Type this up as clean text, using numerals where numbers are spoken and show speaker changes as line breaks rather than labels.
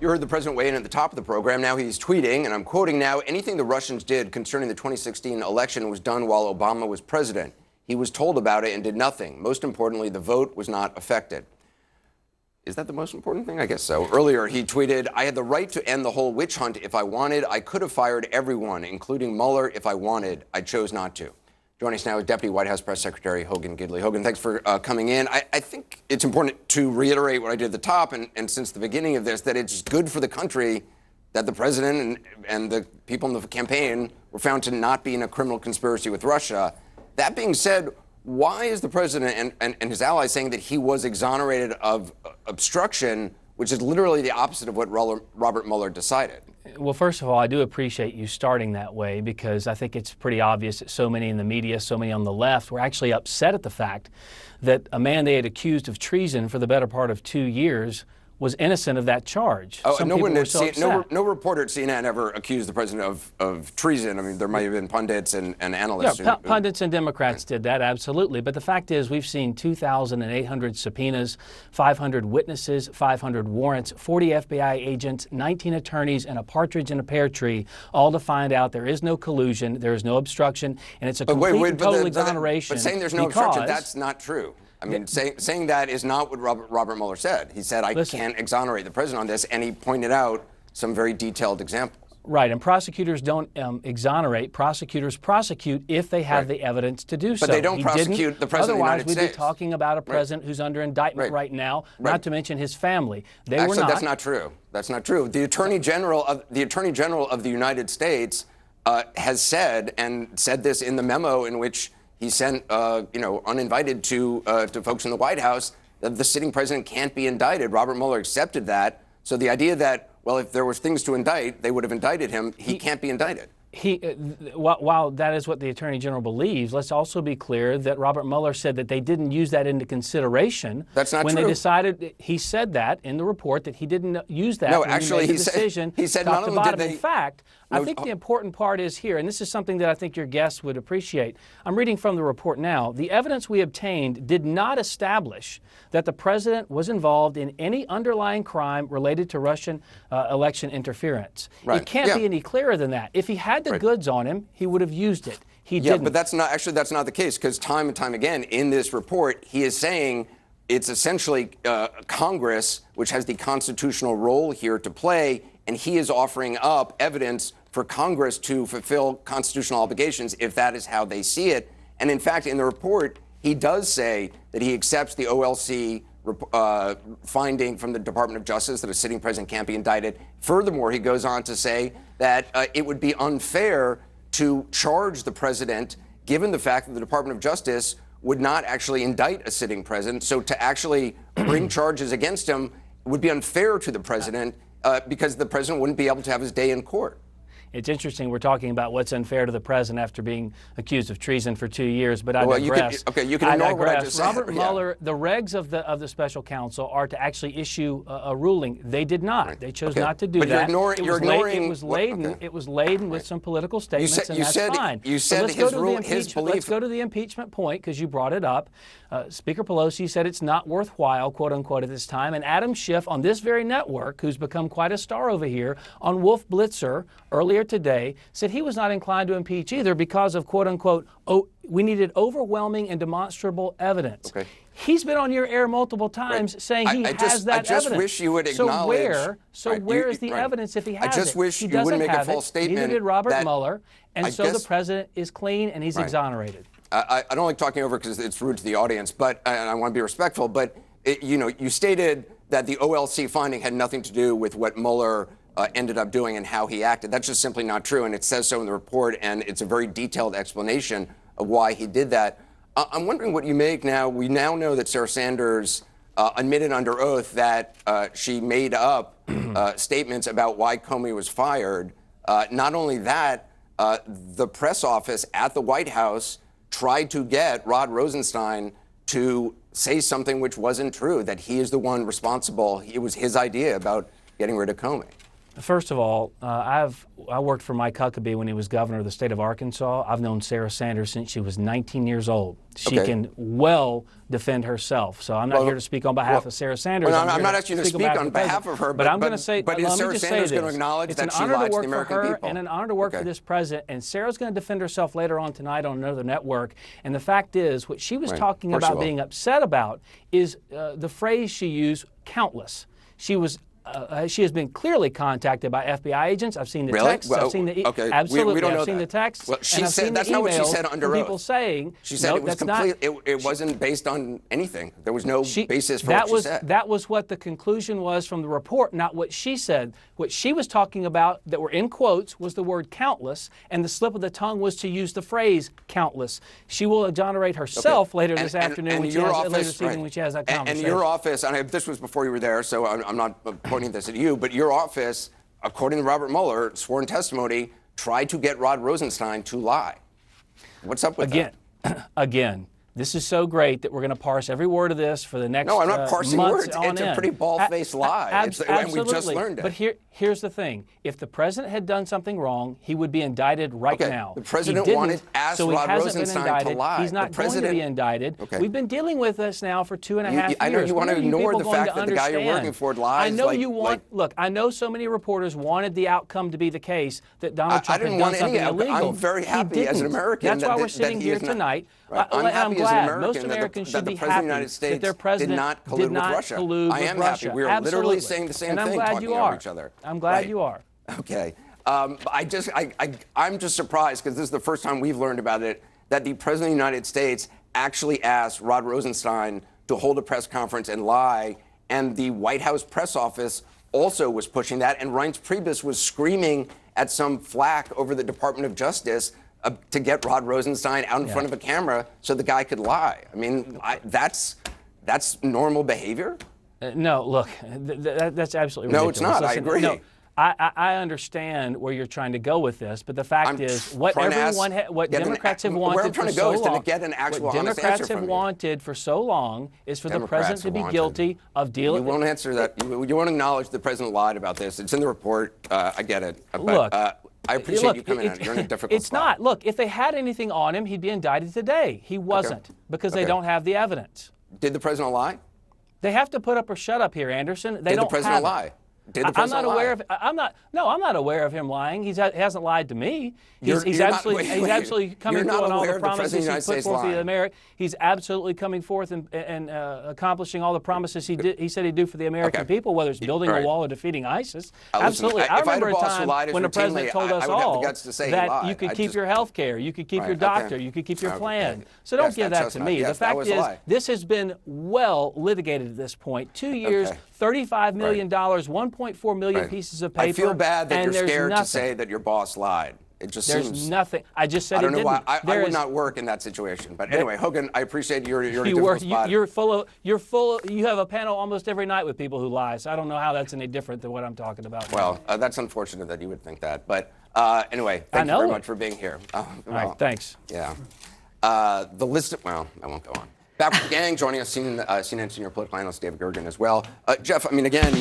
You heard the president weigh in at the top of the program. Now he's tweeting, and I'm quoting now, anything the Russians did concerning the 2016 election was done while Obama was president. He was told about it and did nothing. Most importantly, the vote was not affected. Is that the most important thing? I guess so. Earlier, he tweeted, I had the right to end the whole witch hunt if I wanted. I could have fired everyone, including Mueller, if I wanted. I chose not to. Joining us now is Deputy White House Press Secretary Hogan Gidley. Hogan, thanks for coming in. I think it's important to reiterate what I did at the top, and since the beginning of this, that it's good for the country that the president and the people in the campaign were found to not be in a criminal conspiracy with Russia. That being said, why is the president and his allies saying that he was exonerated of obstruction, which is literally the opposite of what Robert Mueller decided?
Well, first of all, I do appreciate you starting that way, because I think it's pretty obvious that so many in the media, so many on the left, were actually upset at the fact that a man they had accused of treason for the better part of 2 years was innocent of that charge.
Oh, no reporter at CNN ever accused the president of treason. I mean, there might have been pundits and analysts.
Yeah, pundits and Democrats did that, absolutely. But the fact is, we've seen 2,800 subpoenas, 500 witnesses, 500 warrants, 40 FBI agents, 19 attorneys, and a partridge in a pear tree, all to find out there is no collusion, there is no obstruction, and it's a complete and total exoneration.
But saying there's no obstruction, that's not true. I mean, saying that is not what Robert Mueller said. He said, I can't exonerate the president on this, and he pointed out some very detailed examples.
Right, and prosecutors don't exonerate. Prosecutors prosecute if they have the evidence to do so.
But they don't prosecute the president of the United States.
Otherwise, we'd be talking about a president who's under indictment right now, not to mention his family.
Actually, that's not true. That's not true. The Attorney General of the United States has said, and said this in the memo in which he sent, uninvited to folks in the White House, that the sitting president can't be indicted. Robert Mueller accepted that. So the idea that, well, if there was things to indict, they would have indicted him. He can't be indicted.
While that is what the Attorney General believes, let's also be clear that Robert Mueller said that they didn't use that into consideration.
That's not
when
true.
They decided, he said that in the report, that he didn't use that
no,
when
actually,
he made the decision.
He said
top
not
to
only
bottom.
did they...
In fact, I think the important part is here, and this is something that I think your guests would appreciate. I'm reading from the report now. The evidence we obtained did not establish that the president was involved in any underlying crime related to Russian election interference.
Right.
It can't be any clearer than that. If he had the goods on him, he would have used it. He didn't.
But that's not the case, because time and time again in this report, he is saying it's essentially Congress, which has the constitutional role here to play, and he is offering up evidence for Congress to fulfill constitutional obligations if that is how they see it. And in fact, in the report, he does say that he accepts the OLC finding from the Department of Justice that a sitting president can't be indicted. Furthermore, he goes on to say that it would be unfair to charge the president, given the fact that the Department of Justice would not actually indict a sitting president. So to actually bring charges against him would be unfair to the president because the president wouldn't be able to have his day in court.
It's interesting we're talking about what's unfair to the president after being accused of treason for 2 years, but I digress.
You can ignore what I just said.
Robert Mueller, the regs of the special counsel are to actually issue a ruling. They did not. Right. They chose not to do that.
You're ignoring.
It was laden with some political statements, and that's fine.
You said his belief.
Let's go to the impeachment point, because you brought it up. Speaker Pelosi said it's not worthwhile, quote unquote, at this time. And Adam Schiff on this very network, who's become quite a star over here, on Wolf Blitzer earlier today, said he was not inclined to impeach either because of, quote unquote, we needed overwhelming and demonstrable evidence. Okay. He's been on your air multiple times saying he has that evidence.
I just wish you would acknowledge.
Where is the evidence if he has it?
I just wish you wouldn't make a false statement.
Neither did Robert Mueller, and so the president is clean and he's exonerated.
I don't like talking over because it's rude to the audience, but and I want to be respectful. But you stated that the OLC finding had nothing to do with what Mueller ended up doing and how he acted. That's just simply not true, and it says so in the report, and it's a very detailed explanation of why he did that. I'm wondering what you make now. We now know that Sarah Sanders admitted under oath that she made up statements about why Comey was fired. Not only that, the press office at the White House tried to get Rod Rosenstein to say something which wasn't true, that he is the one responsible. It was his idea about getting rid of Comey.
First of all, I worked for Mike Huckabee when he was governor of the state of Arkansas. I've known Sarah Sanders since she was 19 years old. She can well defend herself. So I'm not here to speak on behalf of Sarah Sanders.
Well, I'm not asking you to speak on behalf of her,
but I'm going to say,
but is Sarah Sanders going to acknowledge that she lied to the American people?
And an honor to work for this president. And Sarah's going to defend herself later on tonight on another network. And the fact is, what she was talking about being upset about is the phrase she used, countless. She has been clearly contacted by FBI agents. I've seen the texts.
Well,
I've seen the
absolutely. We don't know
I've seen
that.
the texts.
Well, she
and I've
said
seen
that's
the
not what she
emails
said under
from
oath.
people saying
she said it was complete. It wasn't based on anything. There was no basis for what she said.
That was what the conclusion was from the report, not what she said. What she was talking about, that were in quotes, was the word countless, and the slip of the tongue was to use the phrase countless. She will exonerate herself later this afternoon when she has, later this evening when she has that conversation.
And your office, and this was before you were there, so I'm not pointing this at you, but your office, according to Robert Mueller, sworn testimony, tried to get Rod Rosenstein to lie. What's up with that?
Again, this is so great that we're going to parse every word of this for the next
No, I'm not parsing
months
words.
on
It's
end.
a pretty bald-faced lie. And we just learned it.
But here's the thing. If the president had done something wrong, he would be indicted right now.
The president asked Rod Rosenstein to lie.
He's not going to be indicted. We've been dealing with this now for 2.5 years.
I know you want to ignore the fact that the guy you're working for lies.
I know you want. Look, I know so many reporters wanted the outcome to be the case that Donald Trump had done something illegal.
I'm very happy as an American.
That's why we're sitting here tonight. I'm glad. Most Americans should be happy that their president
did not collude with Russia. I am happy. We are literally saying the same thing, talking over each other.
I'm glad you are.
Okay. I'm just surprised, because this is the first time we've learned about it, that the President of the United States actually asked Rod Rosenstein to hold a press conference and lie, and the White House press office also was pushing that, and Reince Priebus was screaming at some flack over the Department of Justice to get Rod Rosenstein out in front of a camera so the guy could lie. I mean, that's normal behavior?
No, look, that's absolutely ridiculous.
No, it's not.
Listen,
I agree.
No, I understand where you're trying to go with this, but the fact is, what Democrats have wanted for so long, what Democrats have wanted for so long is for the president to be guilty of dealing.
You won't answer that. You won't acknowledge the president lied about this. It's in the report. I get it.
Look.
I appreciate you coming in. You're in a difficult spot.
It's not. Look, if they had anything on him, he'd be indicted today. He wasn't, because they don't have the evidence.
Did the president lie?
They have to put up or shut up here, Anderson. They
Did
don't
the president lie? Did the president lie?
I'm not aware of him lying. He hasn't lied to me. He's absolutely coming through on all the promises he put forth to the American. He's absolutely coming forth and accomplishing all the promises he said he'd do for the American people, whether it's building a wall or defeating ISIS. Absolutely. I remember a time when the president told us all that you could keep your health care, you could keep your doctor, you could keep your plan. So don't give that to me. The fact is, this has been well litigated at this point. 2 years, $35 million, 1.4 million pieces of paper.
I feel bad that you're scared to say that your boss lied. It just seems.
There's nothing. I just said
I don't know why. I would
is,
not work in that situation. But anyway, Hogan, I appreciate you're in a
you
difficult
work.
spot.
You're full of. You have a panel almost every night with people who lie. So I don't know how that's any different than what I'm talking about.
Well, that's unfortunate that you would think that. But anyway, thank you very much for being here.
All right, thanks.
Yeah. The list of, well, I won't go on. Back with the gang, joining us, CNN senior political analyst David Gergen as well. Jeff, I mean, again,